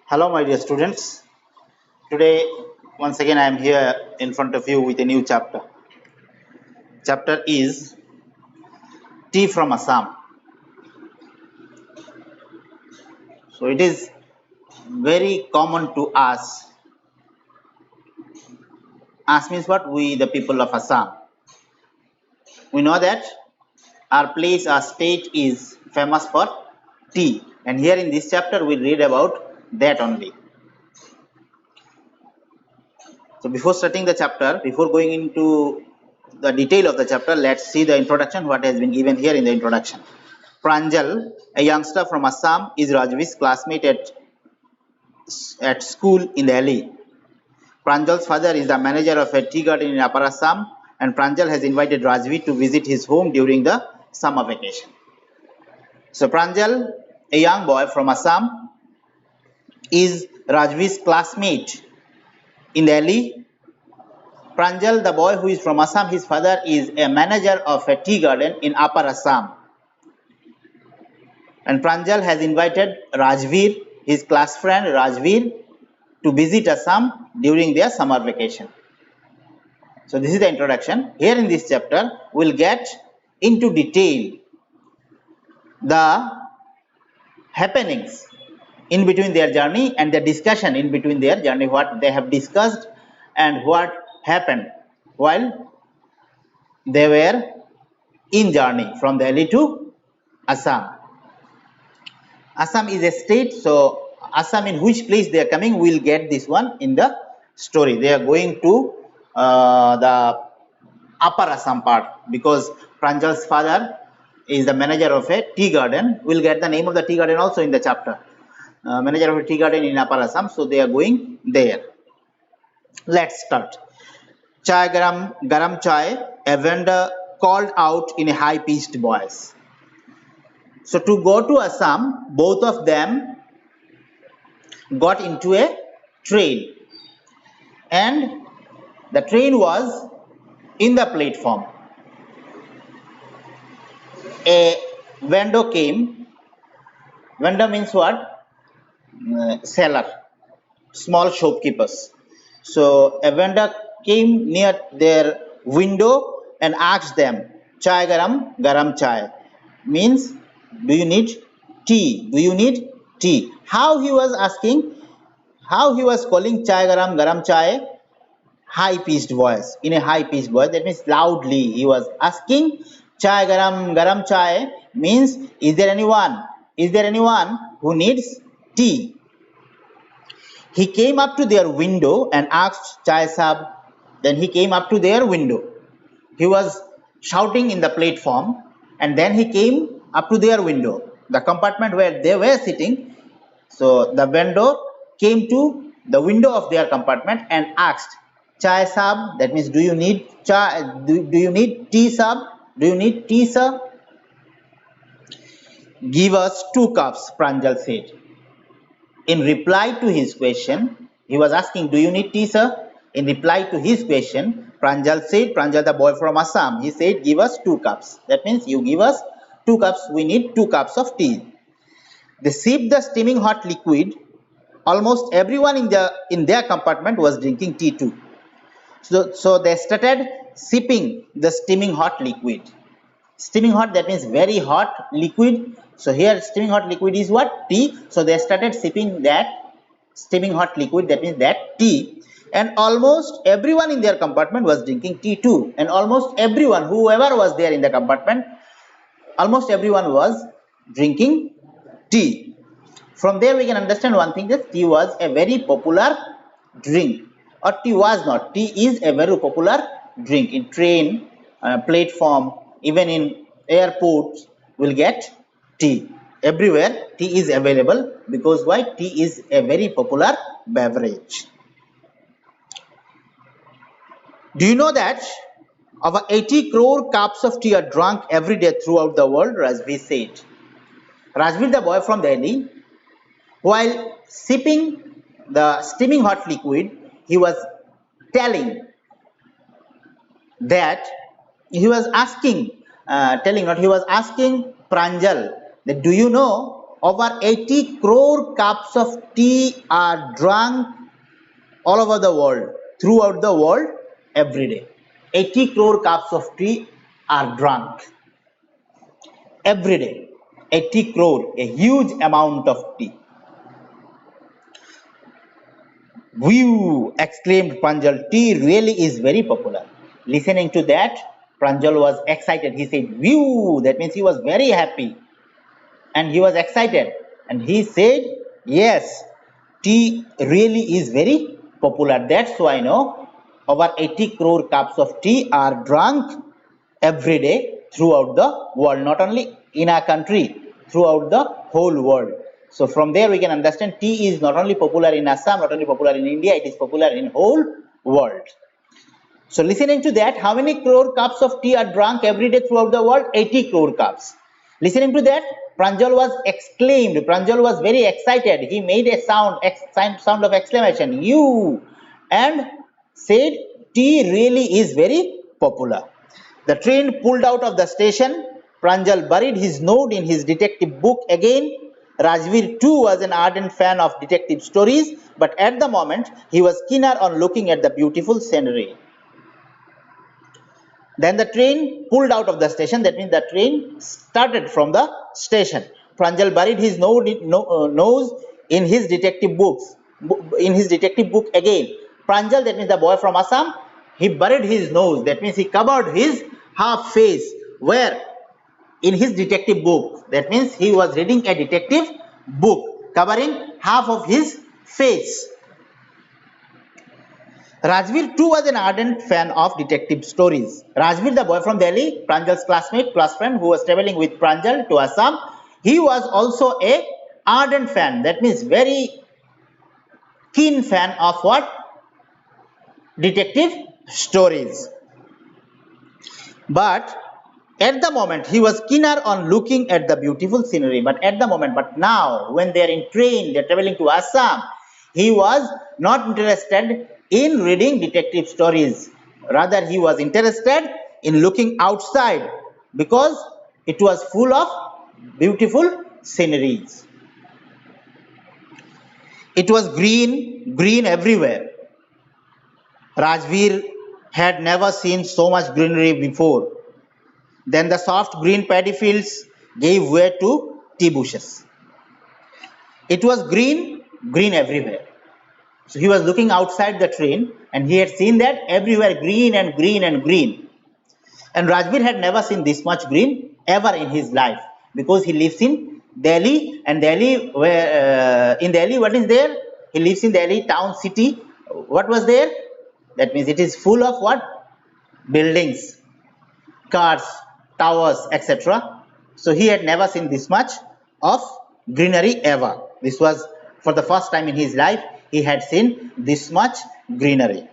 Hello, my dear students. Today, once again, I am here in front of you with a new chapter. Chapter is Tea from Assam. So, it is very common to us. Us means what? We, the people of Assam. We know that our place, our state is famous for tea. And here in this chapter, we read about that only. So, before starting the chapter, before going into the detail of the chapter, let's see the introduction, what has been given here in the introduction. Pranjal, a youngster from Assam, is Rajvi's classmate at school in Delhi. Pranjal's father is the manager of a tea garden in Upper Assam, and Pranjal has invited Rajvi to visit his home during the summer vacation. So Pranjal, a young boy from Assam, is Rajvi's classmate in Delhi. Pranjal, the boy who is from Assam, his father is a manager of a tea garden in Upper Assam. And Pranjal has invited Rajveer, his class friend Rajveer, to visit Assam during their summer vacation. So this is the introduction. Here in this chapter, we'll get into detail the happenings in between their journey and the discussion in between their journey, what they have discussed and what happened while they were in journey from Delhi to Assam. Assam is a state, so Assam in which place they are coming, we'll get this one in the story. They are going to the Upper Assam part because Pranjal's father is the manager of a tea garden. We'll get the name of the tea garden also in the chapter. Manager of a tea garden in Upper Assam, so they are going there. Let's start. Chai garam chai, a vendor called out in a high-pitched voice. So to go to Assam, both of them got into a train, and the train was in the platform. A vendor came. Vendor means what? Seller, small shopkeepers. So a vendor came near their window and asked them, "Chai garam chai," means, do you need tea? Do you need tea? How he was asking, how he was calling chai garam chai, high pitched voice, in a high pitched voice, that means loudly he was asking chai garam chai, means is there anyone who needs tea? He came up to their window and asked chai sab. Then he came up to their window. He was shouting in the platform, and then he came up to their window, the compartment where they were sitting. So the vendor came to the window of their compartment and asked, "Chai sab," that means, do you need chai? Do you need tea sab? Do you need tea, sir? "Give us 2 cups," Pranjal said. In reply to his question, he was asking, "Do you need tea, sir?" In reply to his question, Pranjal said, Pranjal, the boy from Assam, he said, "Give us 2 cups." That means, you give us 2 cups, we need 2 cups of tea. They sipped the steaming hot liquid. Almost everyone in their compartment was drinking tea too. So they started sipping the steaming hot liquid. Steaming hot, that means very hot liquid. So here steaming hot liquid is what? Tea. So they started sipping that steaming hot liquid, that means that tea. And almost everyone in their compartment was drinking tea too. And almost everyone, whoever was there in the compartment, almost everyone was drinking tea. From there we can understand one thing, that tea was a very popular drink. Or tea was not. Tea is a very popular drink. In train, platform, even in airports, we'll get tea. Everywhere tea is available because why? Tea is a very popular beverage. Do you know that over 80 crore cups of tea are drunk every day throughout the world? Rajvi said. Rajvi, the boy from Delhi, while sipping the steaming hot liquid, he was telling that he was asking Pranjal that, do you know over 80 crore cups of tea are drunk all over the world, throughout the world, every day. 80 crore cups of tea are drunk every day. 80 crore, a huge amount of tea. Whew! Exclaimed Pranjal, tea really is very popular. Listening to that, Pranjal was excited. He said, Whew! That means he was very happy and he was excited. And he said, yes, tea really is very popular. That's why I know over 80 crore cups of tea are drunk every day throughout the world, not only in our country, throughout the whole world. So from there we can understand tea is not only popular in Assam, not only popular in India, it is popular in whole world. So listening to that, how many crore cups of tea are drunk every day throughout the world? 80 crore cups. Listening to that, Pranjal was exclaimed. Pranjal was very excited. He made a sound of exclamation, you, and said, tea really is very popular. The train pulled out of the station. Pranjal buried his note in his detective book again. Rajveer too was an ardent fan of detective stories, but at the moment he was keener on looking at the beautiful scenery. Then the train pulled out of the station. That means the train started from the station. Pranjal buried his nose in his detective book again. Pranjal, that means the boy from Assam, he buried his nose. That means he covered his half face. Where? In his detective book. That means he was reading a detective book covering half of his face. Rajveer too was an ardent fan of detective stories. Rajveer, the boy from Delhi, Pranjal's class friend who was traveling with Pranjal to Assam, he was also a ardent fan. That means very keen fan of what? Detective stories. But at the moment, he was keener on looking at the beautiful scenery. But now, when they are in train, they are traveling to Assam, he was not interested in reading detective stories. Rather, he was interested in looking outside because it was full of beautiful sceneries. It was green everywhere. Rajveer had never seen so much greenery before. Then the soft green paddy fields gave way to tea bushes. It was green everywhere. So he was looking outside the train and he had seen that everywhere green and green and green. And Rajveer had never seen this much green ever in his life because he lives in Delhi, and Delhi, in Delhi, what is there? He lives in Delhi town city. What was there? That means it is full of what? Buildings, cars, towers, etc. So he had never seen this much of greenery ever. This was for the first time in his life he had seen this much greenery.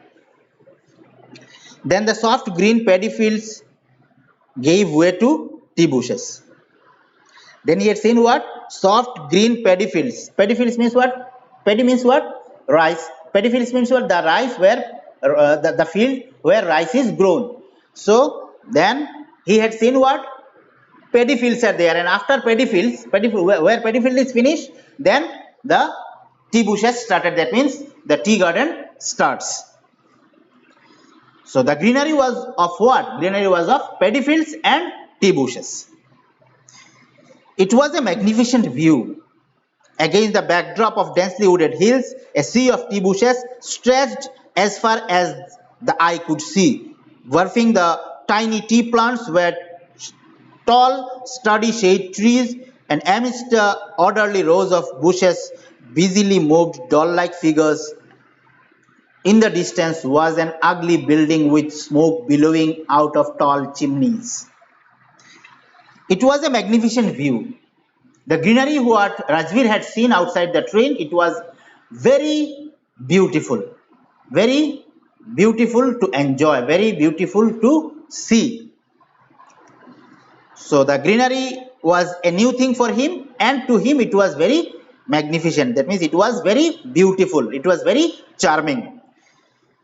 Then the soft green paddy fields gave way to tea bushes. Then he had seen what? Soft green paddy fields. Paddy fields means what? Paddy means what? Rice. Paddy fields means what? The rice where the field where rice is grown. So then he had seen what? Paddy fields are there, and after paddy fields, where paddy field is finished, then the tea bushes started. That means the tea garden starts. So the greenery was of what? Greenery was of paddy fields and tea bushes. It was a magnificent view. Against the backdrop of densely wooded hills, a sea of tea bushes stretched as far as the eye could see. Dwarfing the tiny tea plants were tall, sturdy shade trees, and amidst the orderly rows of bushes busily moved doll-like figures. In the distance was an ugly building with smoke billowing out of tall chimneys. It was a magnificent view. The greenery what Rajveer had seen outside the train, it was very beautiful to enjoy, very beautiful to see. So the greenery was a new thing for him, and to him it was very magnificent. That means it was very beautiful, it was very charming.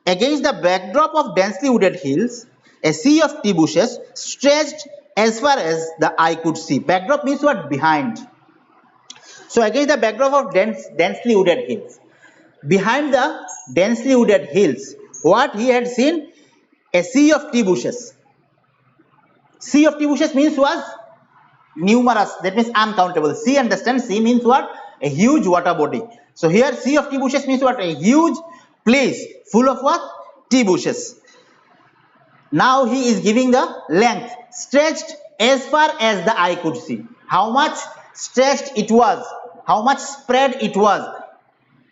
Against the backdrop of densely wooded hills, a sea of tea bushes stretched as far as the eye could see. Backdrop means what? Behind. So against the backdrop of densely wooded hills, behind the densely wooded hills, what he had seen? A sea of tea bushes. Sea of tea bushes means was numerous, that means uncountable. Sea, understand, sea means what? A huge water body. So here sea of tea bushes means what? A huge place full of what? Tea bushes. Now he is giving the length, stretched as far as the eye could see. How much stretched it was, how much spread it was.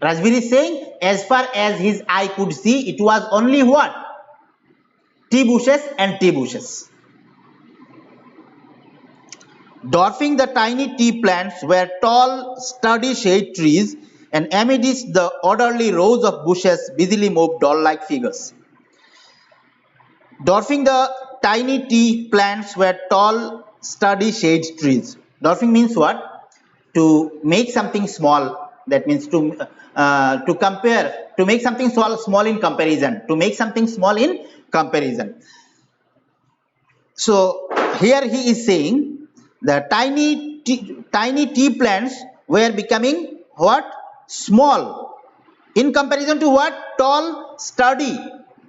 Rajveer is saying as far as his eye could see, it was only what? Tea bushes and tea bushes. Dwarfing the tiny tea plants were tall, sturdy shade trees, and amidst the orderly rows of bushes busily moved doll-like figures. Dwarfing the tiny tea plants were tall, sturdy shade trees. Dwarfing means what? To make something small. That means to compare, to make something small in comparison. To make something small in comparison. So here he is saying the tiny tea plants were becoming what? Small in comparison to what? Tall, sturdy.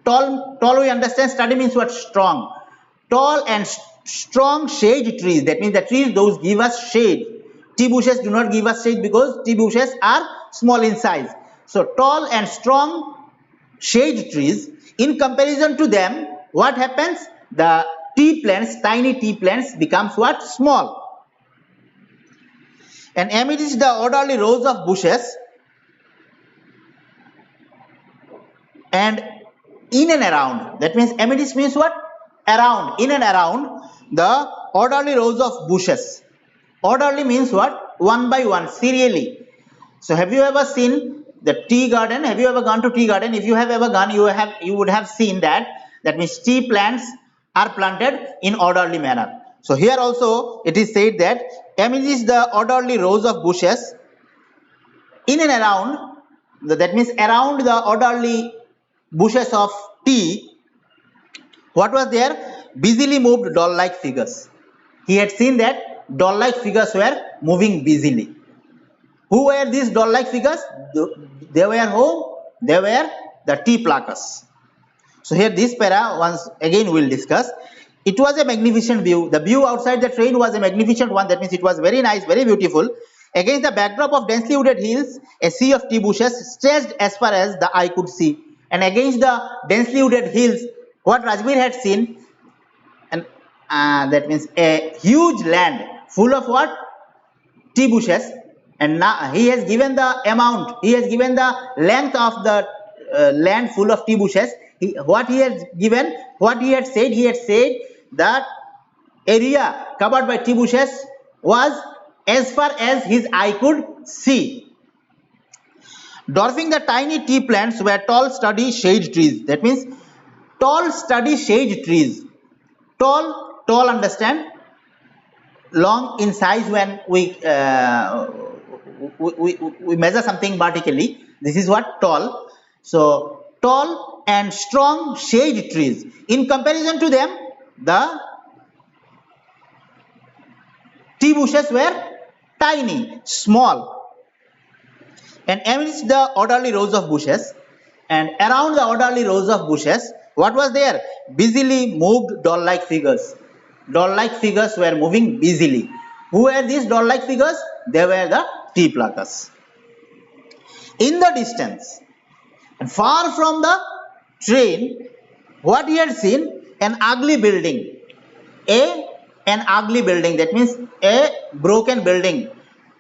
Tall we understand, sturdy means what? Strong. Tall and strong shade trees, that means the trees those give us shade. Tea bushes do not give us shade because tea bushes are small in size. So tall and strong shade trees, in comparison to them, what happens? The tea plants, tiny tea plants becomes what? Small. And amidst the orderly rows of bushes and in and around, that means amidst means what? Around, in and around the orderly rows of bushes. Orderly means what? One by one, serially. So have you ever seen the tea garden? Have you ever gone to tea garden? If you have ever gone, you would have seen that. That means tea plants are planted in orderly manner. So here also it is said that amidst the orderly rows of bushes in and around, that means around the orderly bushes of tea, what was there? Busily moved doll-like figures. He had seen that doll-like figures were moving busily. Who were these doll-like figures? They were who? They were the tea pluckers. So here this para once again we will discuss. It was a magnificent view. The view outside the train was a magnificent one. That means it was very nice, very beautiful. Against the backdrop of densely wooded hills, a sea of tea bushes stretched as far as the eye could see. And against the densely wooded hills, what Rajveer had seen, and that means a huge land full of what? Tea bushes. And now he has given the amount, he has given the length of the land full of tea bushes. What he had given, what he had said that area covered by tea bushes was as far as his eye could see. Dwarfing the tiny tea plants were tall, sturdy shade trees. That means tall, sturdy shade trees. Tall, understand? Long in size when we measure something vertically. This is what? Tall. So tall and strong shade trees. In comparison to them, the tea bushes were tiny, small. And amidst the orderly rows of bushes and around the orderly rows of bushes, what was there? Busily moved doll-like figures. Doll-like figures were moving busily. Who were these doll-like figures? They were the tea pluckers. In the distance, and far from the train, what he had seen? An ugly building. An ugly building. That means a broken building,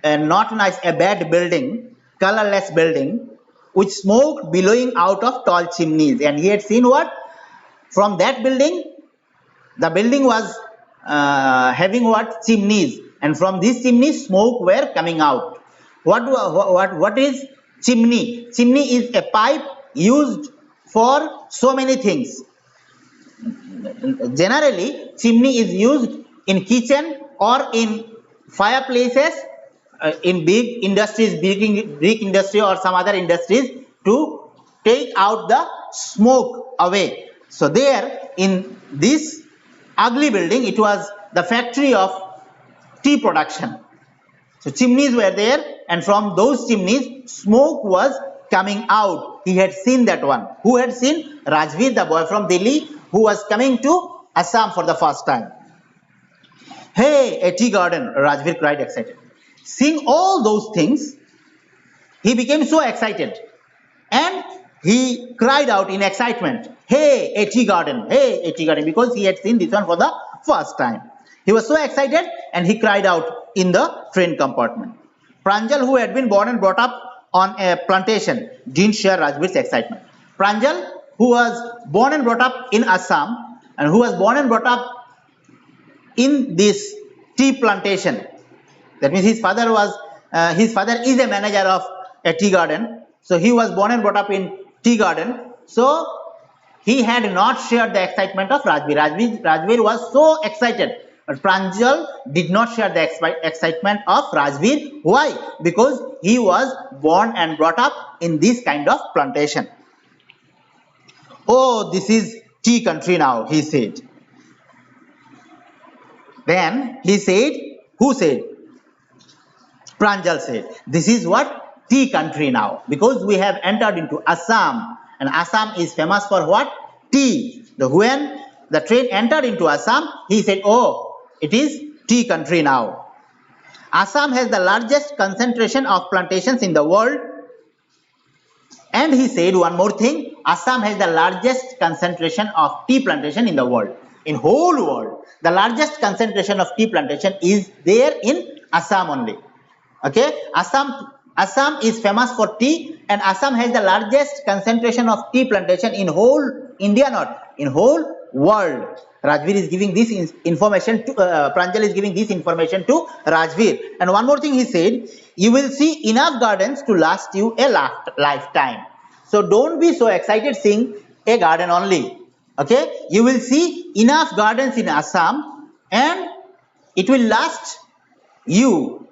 not nice, a bad building, colorless building, with smoke billowing out of tall chimneys. And he had seen what? From that building, the building was having what? Chimneys, and from these chimneys smoke were coming out. What is chimney? Chimney is a pipe used for so many things. Generally, chimney is used in kitchen or in fireplaces, in big industries, brick industry or some other industries, to take out the smoke away. So there in this ugly building, it was the factory of tea production. So chimneys were there and from those chimneys smoke was coming out. He had seen that one. Who had seen? Rajveer, the boy from Delhi, who was coming to Assam for the first time. Hey, a tea garden, Rajveer cried excited. Seeing all those things, he became so excited and he cried out in excitement, hey, a tea garden, hey, a tea garden, because he had seen this one for the first time. He was so excited and he cried out in the train compartment. Pranjal, who had been born and brought up on a plantation, didn't share Rajveer's excitement. Pranjal, who was born and brought up in Assam and who was born and brought up in this tea plantation, that means his father is a manager of a tea garden, so he was born and brought up in tea garden, so he had not shared the excitement of Rajveer. Rajveer was so excited, but Pranjal did not share the excitement of Rajveer. Why? Because he was born and brought up in this kind of plantation. Oh, this is tea country now, he said. Then he said, who said? Pranjal said, this is what? Tea country now, because we have entered into Assam, and Assam is famous for what? Tea. When the train entered into Assam, he said, oh, it is tea country now. Assam has the largest concentration of plantations in the world. And he said one more thing, Assam has the largest concentration of tea plantation in the world. In whole world, the largest concentration of tea plantation is there in Assam only. Okay, Assam is famous for tea, and Assam has the largest concentration of tea plantation in whole India, not in whole world. Rajveer is giving this information to Pranjal is giving this information to Rajveer. And one more thing he said, you will see enough gardens to last you a lifetime. So don't be so excited seeing a garden only. Okay, you will see enough gardens in Assam and it will last you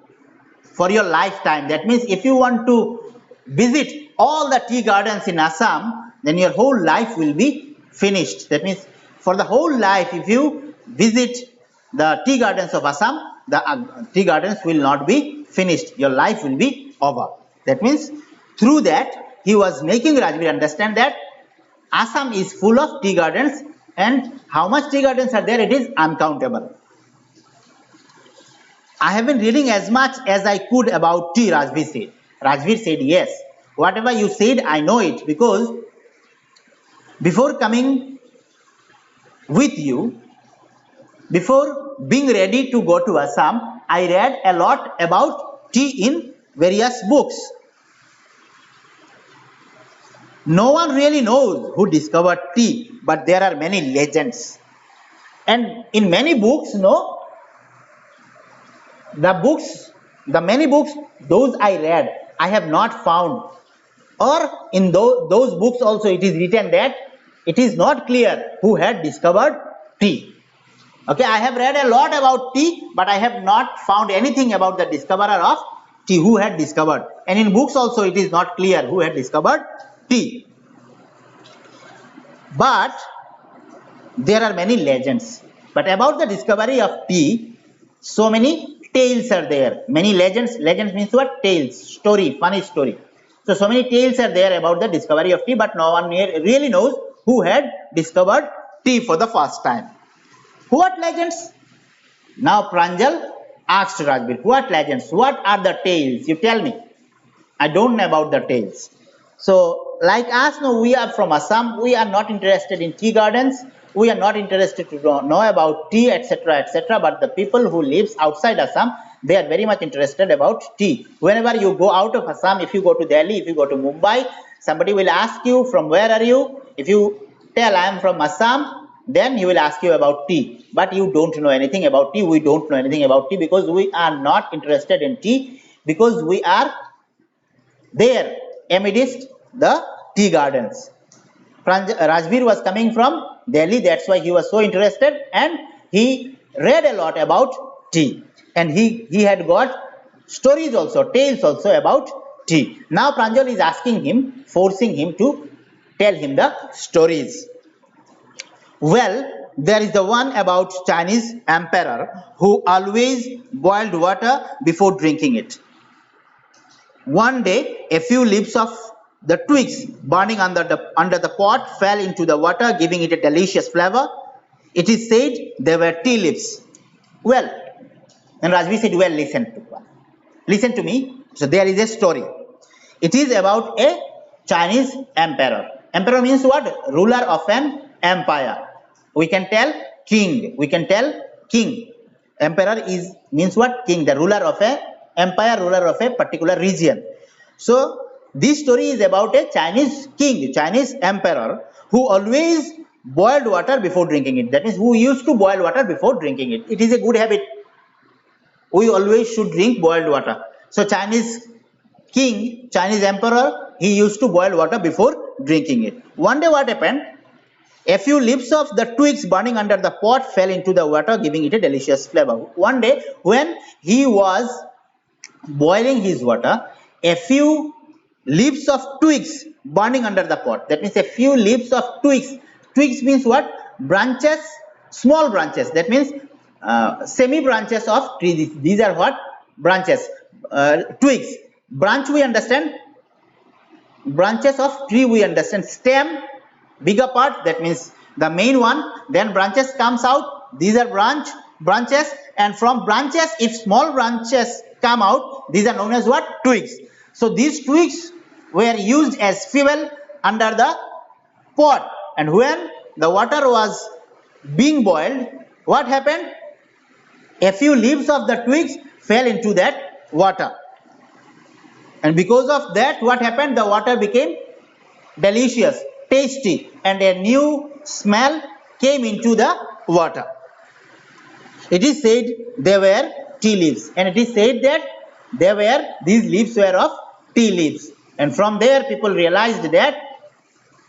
for your lifetime. That means if you want to visit all the tea gardens in Assam, then your whole life will be finished. That means for the whole life, if you visit the tea gardens of Assam, the tea gardens will not be finished. Your life will be over. That means through that, he was making Rajveer understand that Assam is full of tea gardens, and how much tea gardens are there? It is uncountable. I have been reading as much as I could about tea, Rajveer said. Rajveer said, yes, whatever you said, I know it, because before coming with you, before being ready to go to Assam, I read a lot about tea in various books. No one really knows who discovered tea, but there are many legends. And in many books, the many books, those I read, I have not found. Or in those books also it is written that it is not clear who had discovered tea. Okay, I have read a lot about tea, but I have not found anything about the discoverer of tea, who had discovered. And in books also it is not clear who had discovered tea. But there are many legends. But about the discovery of tea, so many tales are there. Many legends. Legends means what? Tales, story, funny story. So many tales are there about the discovery of tea, but no one really knows who had discovered tea for the first time. What legends? Now Pranjal asked Rajveer, what legends? What are the tales? You tell me. I don't know about the tales. So like us, we are from Assam. We are not interested in tea gardens. We are not interested to know about tea, etc., etc. But the people who lives outside Assam, they are very much interested about tea. Whenever you go out of Assam, if you go to Delhi, if you go to Mumbai, somebody will ask you, from where are you? If you tell I am from Assam, then he will ask you about tea. But you don't know anything about tea. We don't know anything about tea because we are not interested in tea, because we are there amidst the tea gardens. Rajveer was coming from Delhi, that's why he was so interested, and he read a lot about tea. And he had got stories also, tales also about tea. Now Pranjal is asking him, forcing him to tell him the stories. Well, there is the one about Chinese emperor who always boiled water before drinking it. One day, a few leaves of the twigs burning under the pot fell into the water, giving it a delicious flavor. It is said they were tea leaves. Well, and Rajvi said, well, listen to me. So there is a story. It is about a Chinese emperor. Emperor means what? Ruler of an empire. We can tell king. Emperor means what? King, the ruler of a empire, ruler of a particular region. So this story is about a Chinese king, Chinese emperor, who always boiled water before drinking it. That means who used to boil water before drinking it. It is a good habit. We always should drink boiled water. So Chinese king, Chinese emperor, he used to boil water before drinking it. One day what happened? A few leaves of the twigs burning under the pot fell into the water, giving it a delicious flavor. One day when he was boiling his water, a few leaves of twigs burning under the pot. That means a few leaves of twigs. Twigs means what? Branches, small branches. That means semi branches of trees. These are what? Branches. Twigs. Branch we understand. Branches of tree we understand. Stem, bigger part, that means the main one. Then branches comes out. These are branches, and from branches, if small branches come out, these are known as what? Twigs. So these twigs were used as fuel under the pot, and when the water was being boiled, what happened? A few leaves of the twigs fell into that water, and because of that, what happened? The water became delicious, tasty, and a new smell came into the water. It is said they were tea leaves, and it is said that these leaves were of tea leaves, and from there people realized that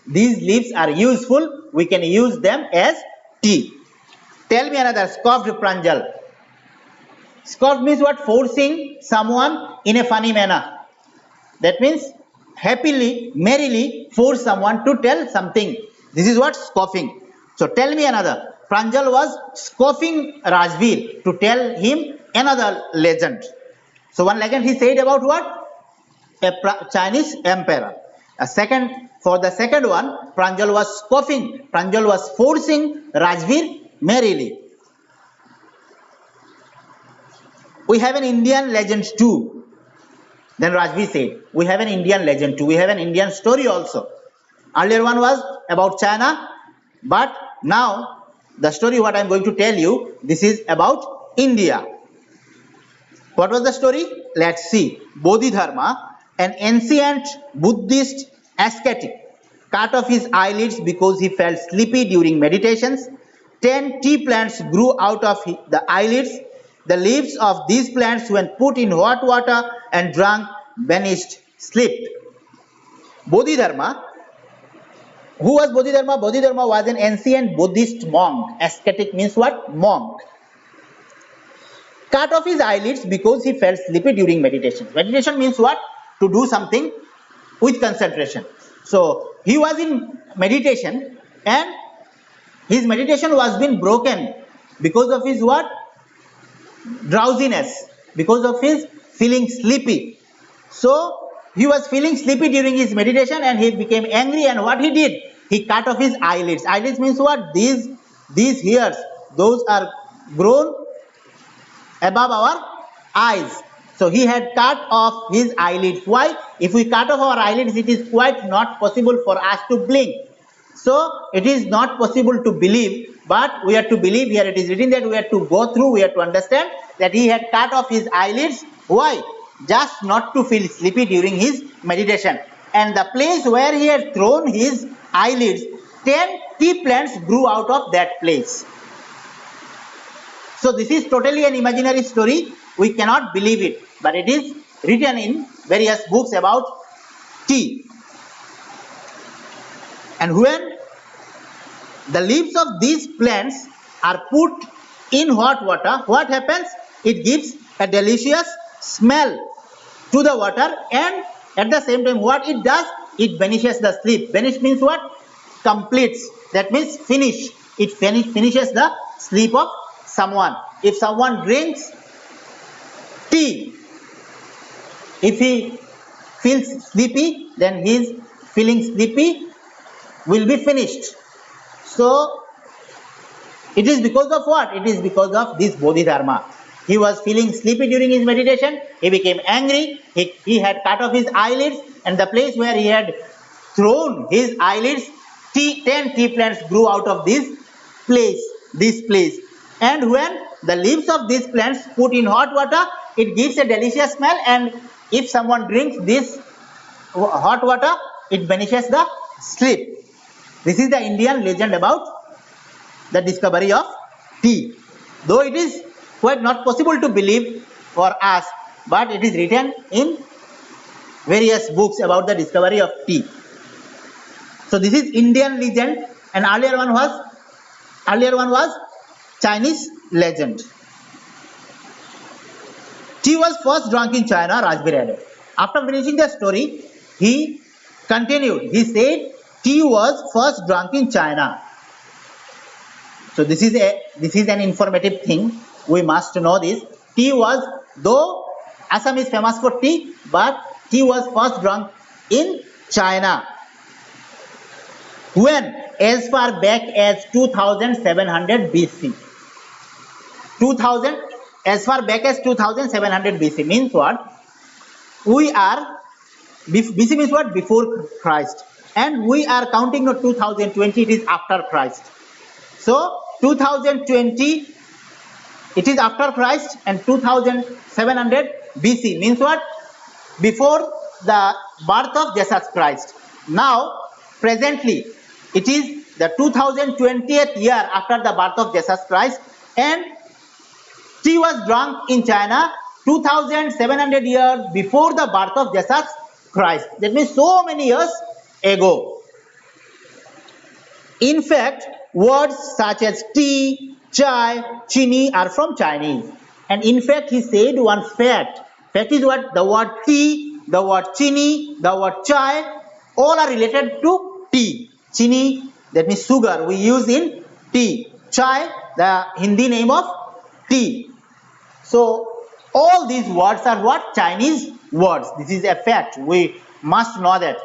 these leaves are useful. We can use them as tea. Tell me another. Scoffed Pranjal. Scoffed means what? Forcing someone in a funny manner. That means happily, merrily force someone to tell something. This is what? Scoffing. So tell me another. Pranjal was scoffing Rajveer to tell him another legend. So one legend he said about what? A Chinese emperor. For the second one, Pranjal was scoffing. Pranjal was forcing Rajveer merrily. We have an Indian legend too. Then Rajveer said, we have an Indian legend too. We have an Indian story also. Earlier one was about China, but now the story what I am going to tell you, this is about India. What was the story? Let's see. Bodhidharma, an ancient Buddhist ascetic, cut off his eyelids because he felt sleepy during meditations. 10 tea plants grew out of the eyelids. The leaves of these plants, when put in hot water and drunk, banished sleep. Bodhidharma. Who was Bodhidharma? Bodhidharma was an ancient Buddhist monk. Ascetic means what? Monk. Cut off his eyelids because he felt sleepy during meditation. Meditation means what? To do something with concentration. So he was in meditation, and his meditation was being broken because of his what? Drowsiness, because of his feeling sleepy. So he was feeling sleepy during his meditation, and he became angry, and what he did? He cut off his eyelids. Eyelids means what? These hairs, those are grown above our eyes. So he had cut off his eyelids. Why? If we cut off our eyelids, it is quite not possible for us to blink. So it is not possible to believe, but we have to believe. Here it is written that we have to go through, we have to understand that he had cut off his eyelids. Why? Just not to feel sleepy during his meditation. And the place where he had thrown his eyelids, 10 tea plants grew out of that place. So this is totally an imaginary story. We cannot believe it, but it is written in various books about tea. And when the leaves of these plants are put in hot water, what happens? It gives a delicious smell to the water, and at the same time what it does? It banishes the sleep. Banish means what? Completes. That means finish. It finishes the sleep of someone. If someone drinks tea, if he feels sleepy, then his feeling sleepy will be finished. So it is because of what? It is because of this Bodhidharma. He was feeling sleepy during his meditation. He became angry. He had cut off his eyelids, and the place where he had thrown his eyelids, 10 tea plants grew out of this place. And when the leaves of these plants put in hot water, it gives a delicious smell, and if someone drinks this hot water, it banishes the sleep. This is the Indian legend about the discovery of tea. Though it is quite not possible to believe for us, but it is written in various books about the discovery of tea. So this is Indian legend, and earlier one was Chinese legend. Tea was first drunk in China, Rajbir added. After finishing the story, he continued. He said tea was first drunk in China. So this is an informative thing. We must know this. Tea was, though Assam is famous for tea, but tea was first drunk in China. When? As far back as 2700 BC. As far back as 2700 BC means what? BC means what? Before Christ. And we are counting not 2020, it is after Christ. So 2020, it is after Christ, and 2700 BC means what? Before the birth of Jesus Christ. Now, presently, it is the 2020th year after the birth of Jesus Christ, and tea was drunk in China 2700 years before the birth of Jesus Christ. That means so many years ago. In fact, words such as tea, chai, chini are from Chinese. And in fact, he said one fact. Fact is what? The word tea, the word chini, the word chai, all are related to tea. Chini, that means sugar, we use in tea. Chai, the Hindi name of tea. So all these words are what? Chinese words. This is a fact. We must know that.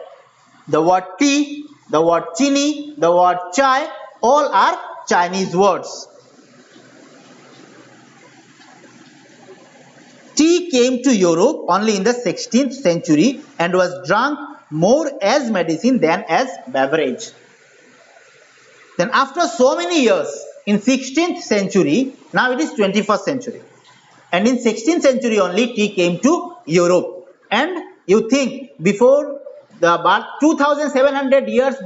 The word tea, the word chini, the word chai, all are Chinese words. Tea came to Europe only in the 16th century and was drunk more as medicine than as beverage. Then after so many years, in 16th century, now it is 21st century. And in 16th century only tea came to Europe. And you think before the birth, 2700 years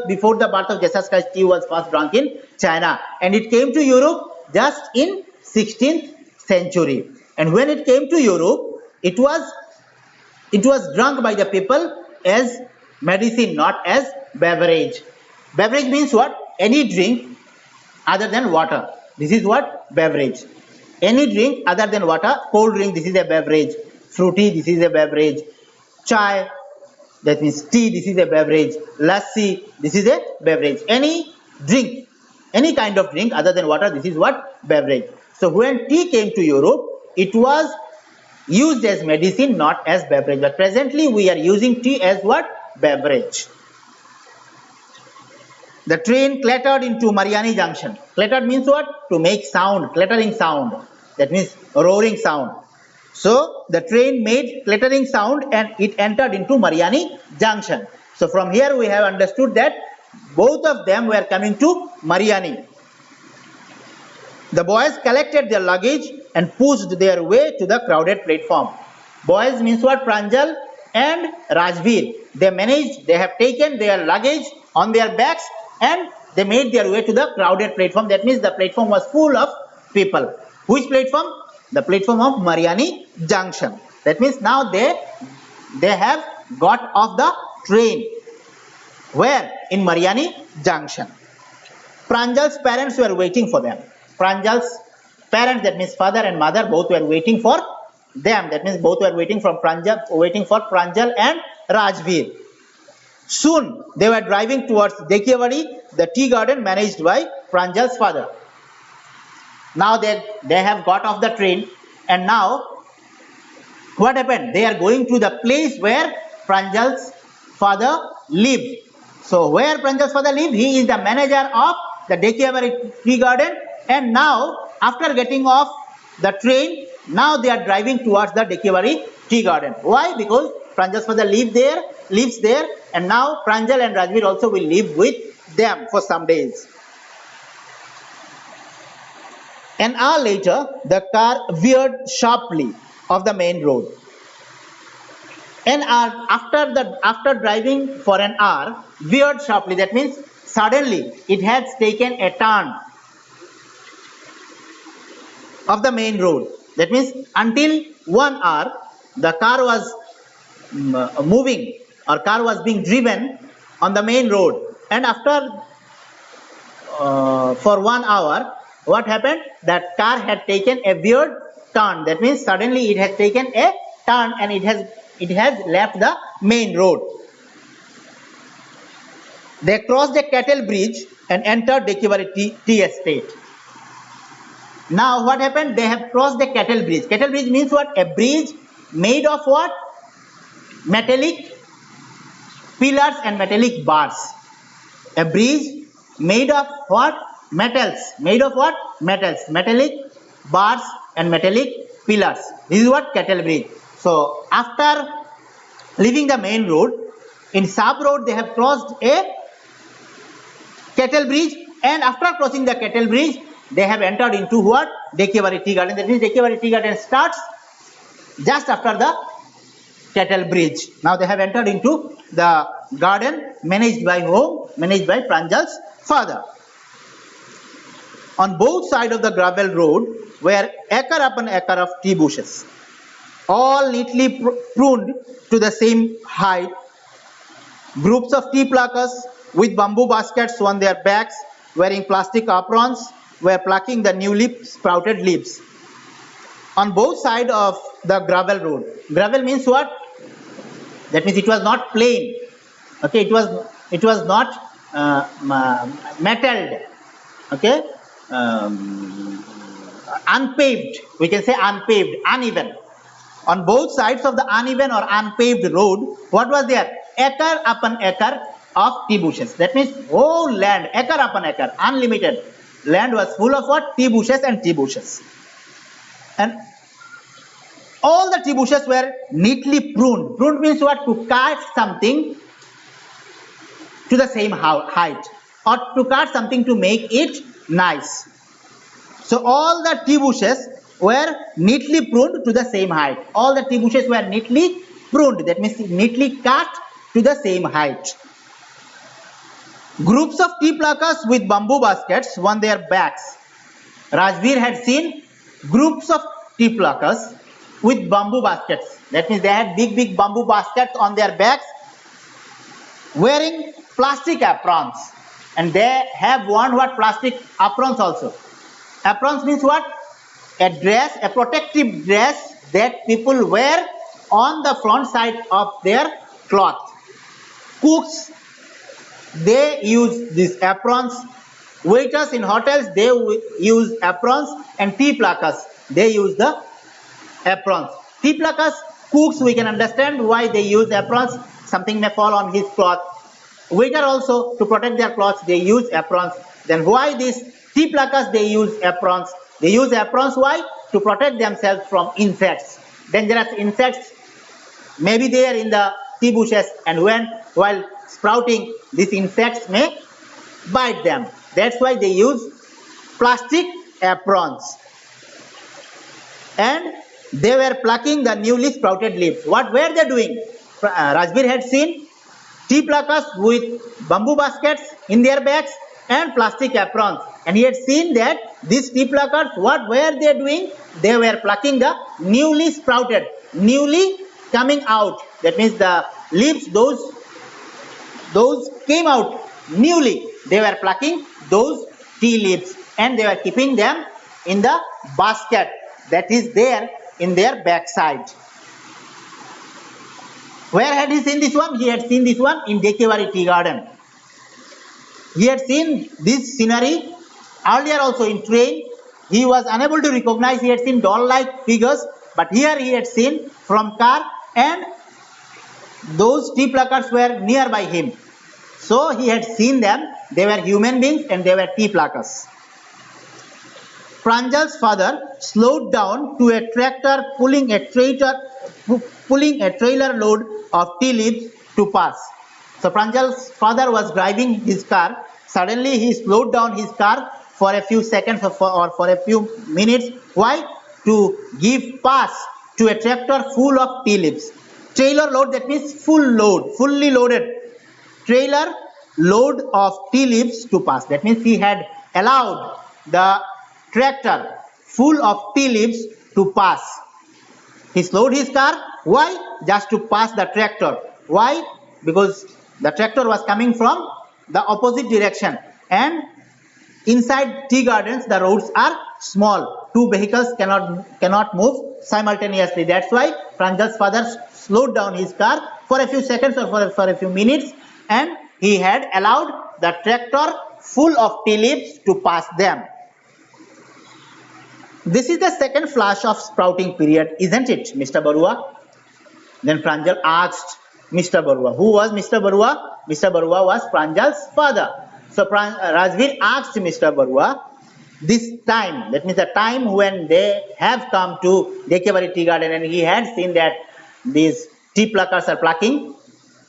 before the birth of Jesus Christ, tea was first drunk in China. And it came to Europe just in 16th century. And when it came to Europe, it was drunk by the people as medicine, not as beverage. Beverage means what? Any drink other than water. This is what? Beverage. Any drink other than water. Cold drink, this is a beverage. Fruity, this is a beverage. Chai, that means tea, this is a beverage. Lassi, this is a beverage. Any drink, any kind of drink other than water, this is what? Beverage. So when tea came to Europe, it was used as medicine, not as beverage. But presently we are using tea as what? Beverage. The train clattered into Mariani Junction. Clattered means what? To make sound, clattering sound. That means roaring sound. So the train made clattering sound and it entered into Mariani Junction. So from here we have understood that both of them were coming to Mariani. The boys collected their luggage and pushed their way to the crowded platform. Boys means what? Pranjal and Rajbir. They have taken their luggage on their backs and they made their way to the crowded platform. That means the platform was full of people. Which platform? The platform of Mariani Junction. That means now they have got off the train. Where? In Mariani Junction. Pranjal's parents were waiting for them. Pranjal's parents, that means father and mother, both were waiting for them. That means both were waiting for Pranjal and Rajbir. Soon they were driving towards Dekhiawadi, the tea garden managed by Pranjal's father. Now they have got off the train, and now what happened? They are going to the place where Pranjal's father lived. So where Pranjal's father lived, he is the manager of the Dekiavari Tea Garden, and now after getting off the train, now they are driving towards the Dekiavari Tea Garden. Why? Because Pranjal's father lives there, and now Pranjal and Rajveer also will live with them for some days. An hour later, the car veered sharply off the main road. An hour after driving for an hour, veered sharply. That means suddenly it has taken a turn of the main road. That means until 1 hour, the car was moving, or car was being driven on the main road, and after for 1 hour, what happened? That car had taken a weird turn. That means suddenly it has taken a turn and it has left the main road. They crossed a cattle bridge and entered Dekiavari tea estate. Now what happened? They have crossed the cattle bridge. Cattle bridge means what? A bridge made of what? Metallic pillars and metallic bars. A bridge made of what? Metals. Made of what? Metals. Metallic bars and metallic pillars. This is what? Cattle bridge. So after leaving the main road, in sub road they have crossed a cattle bridge, and after crossing the cattle bridge, they have entered into what? Dekiavari Tea Garden. That means Dekiavari Tea Garden starts just after the cattle bridge. Now they have entered into the garden managed by whom? Managed by Pranjal's father. On both sides of the gravel road were acre upon acre of tea bushes, all neatly pruned to the same height. Groups of tea pluckers with bamboo baskets on their backs, wearing plastic aprons, were plucking the newly sprouted leaves. On both sides of the gravel road. Gravel means what? That means it was not plain. Okay, it was not metalled. Okay, unpaved. We can say unpaved, uneven. On both sides of the uneven or unpaved road, what was there? Acre upon acre of tea bushes. That means whole land, acre upon acre, unlimited land was full of what? Tea bushes and tea bushes. And all the tea bushes were neatly pruned. Pruned means what? To cut something to the same height, or to cut something to make it nice. So all the tea bushes were neatly pruned to the same height. All the tea bushes were neatly pruned. That means neatly cut to the same height. Groups of tea pluckers with bamboo baskets on their backs. Rajveer had seen groups of tea pluckers with bamboo baskets. That means they had big bamboo baskets on their backs, wearing plastic aprons, and they have worn what? Plastic aprons also. Aprons means what? A dress, a protective dress that people wear on the front side of their cloth. Cooks, they use these aprons. Waiters in hotels, they use aprons, and tea pluckers, they use the aprons. Tea pluckers, cooks, we can understand why they use aprons. Something may fall on his cloth. Waiter also, to protect their clothes, they use aprons. Then why these tea pluckers, they use aprons? They use aprons, why? To protect themselves from insects. Dangerous insects may be there in the tea bushes, and while sprouting, these insects may bite them. That's why they use plastic aprons. And they were plucking the newly sprouted leaves. What were they doing? Rajveer had seen tea pluckers with bamboo baskets in their backs and plastic aprons, and he had seen that these tea pluckers, what were they doing? They were plucking the newly sprouted, newly coming out. That means the leaves, those came out newly. They were plucking those tea leaves, and they were keeping them in the basket that is there in their backside. Where had he seen this one? He had seen this one in Dekiavari Tea Garden. He had seen this scenery earlier also in train. He was unable to recognize. He had seen doll-like figures but here he had seen from car, and those tea pluckers were nearby him. So he had seen them. They were human beings and they were tea pluckers. Pranjal's father slowed down to a tractor pulling a trailer load of tea leaves to pass. So Pranjal's father was driving his car. Suddenly he slowed down his car for a few seconds or for a few minutes. Why? To give pass to a tractor full of tea leaves. Trailer load, that means full load, fully loaded trailer load of tea leaves to pass. That means he had allowed the tractor full of tea leaves to pass. He slowed his car. Why? Just to pass the tractor. Why? Because the tractor was coming from the opposite direction, and inside tea gardens the roads are small. Two vehicles cannot move simultaneously. That's why Pranjal's father slowed down his car for a few seconds or for a few minutes, and he had allowed the tractor full of tea leaves to pass them. This is the second flash of sprouting period, isn't it, Mr. Barua? Then Pranjal asked Mr. Barua. Who was Mr. Barua? Mr. Barua was Pranjal's father. So Rajveer asked Mr. Barua, this time, that means the time when they have come to Dekewari tea garden, and he had seen that these tea pluckers are plucking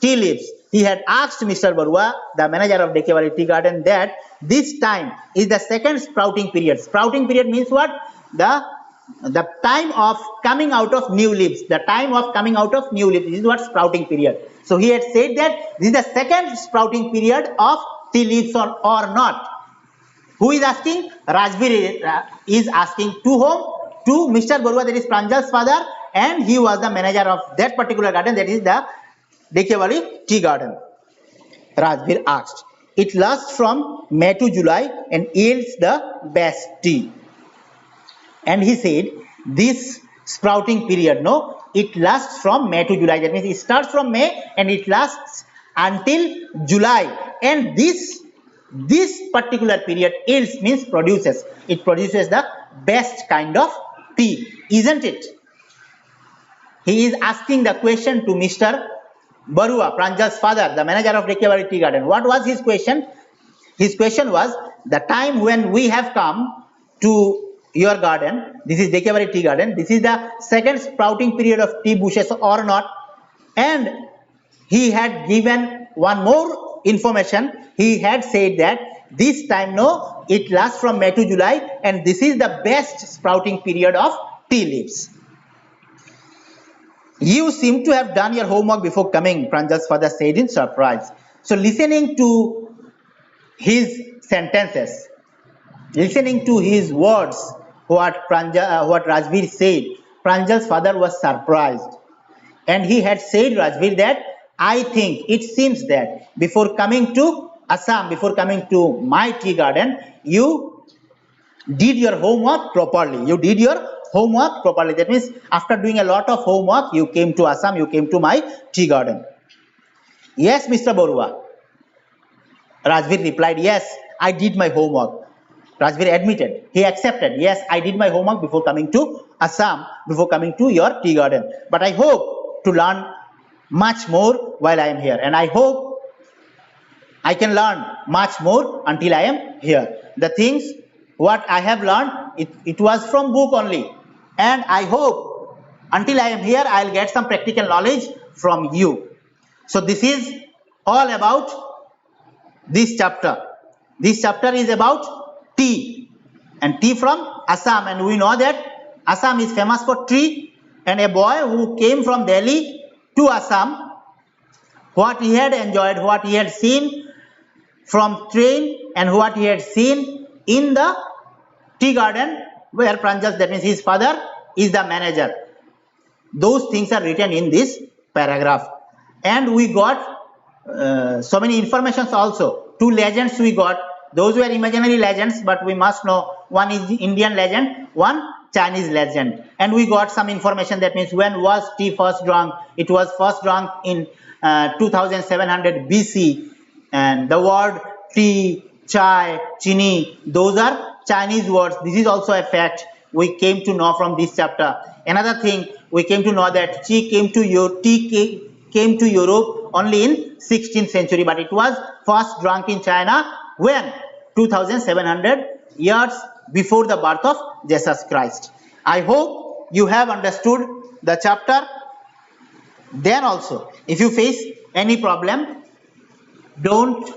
tea leaves. He had asked Mr. Barua, the manager of Dekewari tea garden, that this time is the second sprouting period. Sprouting period means what? The time of coming out of new leaves. The time of coming out of new leaves. This is what sprouting period. So he had said that this is the second sprouting period of tea leaves or not. Who is asking? Rajveer is asking to whom? To Mr. Barua, that is Pranjal's father, and he was the manager of that particular garden, that is the Dekewari tea garden. Rajveer asked. It lasts from May to July and yields the best tea. And he said, this sprouting period, no, it lasts from May to July. That means it starts from May and it lasts until July. And this particular period yields means produces. It produces the best kind of tea, isn't it? He is asking the question to Mr. Barua, Pranjal's father, the manager of Dekewari tea garden. What was his question? His question was, the time when we have come to your garden, this is Dekewari tea garden, this is the second sprouting period of tea bushes or not? And he had given one more information. He had said that this time, no, it lasts from May to July, and this is the best sprouting period of tea leaves. You seem to have done your homework before coming, Pranjal's father said in surprise. So listening to his sentences, listening to his words, what Rajveer said, Pranjal's father was surprised. And he had said, Rajveer, that I think, it seems that before coming to Assam, before coming to my tea garden, you did your homework properly. You did your homework properly. That means after doing a lot of homework, you came to Assam, you came to my tea garden. Yes, Mr. Barua. Rajveer replied, yes, I did my homework. Rajveer admitted, he accepted, yes, I did my homework before coming to Assam, before coming to your tea garden. But I hope to learn much more while I am here. And I hope I can learn much more until I am here. The things what I have learned, it was from book only. And I hope until I am here, I'll get some practical knowledge from you. So this is all about this chapter. This chapter is about tea, and tea from Assam, and we know that Assam is famous for tea. And a boy who came from Delhi to Assam, what he had enjoyed, what he had seen from train, and what he had seen in the tea garden where Pranjal, that means his father, is the manager. Those things are written in this paragraph. And we got so many informations also. Two legends we got. Those were imaginary legends, but we must know one is Indian legend, one Chinese legend. And we got some information, that means when was tea first drunk? It was first drunk in 2700 BC. And the word tea, chai, chini, those are Chinese words. This is also a fact we came to know from this chapter. Another thing, we came to know that tea came to Europe only in 16th century, but it was first drunk in China when 2700 years before the birth of Jesus Christ. I hope you have understood the chapter. Then also, if you face any problem, don't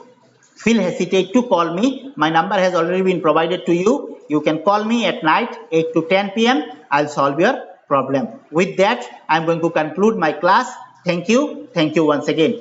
feel hesitate to call me. My number has already been provided to you. You can call me at night 8 to 10 p.m. I'll solve your problem. With that, I'm going to conclude my class. Thank you. Thank you once again.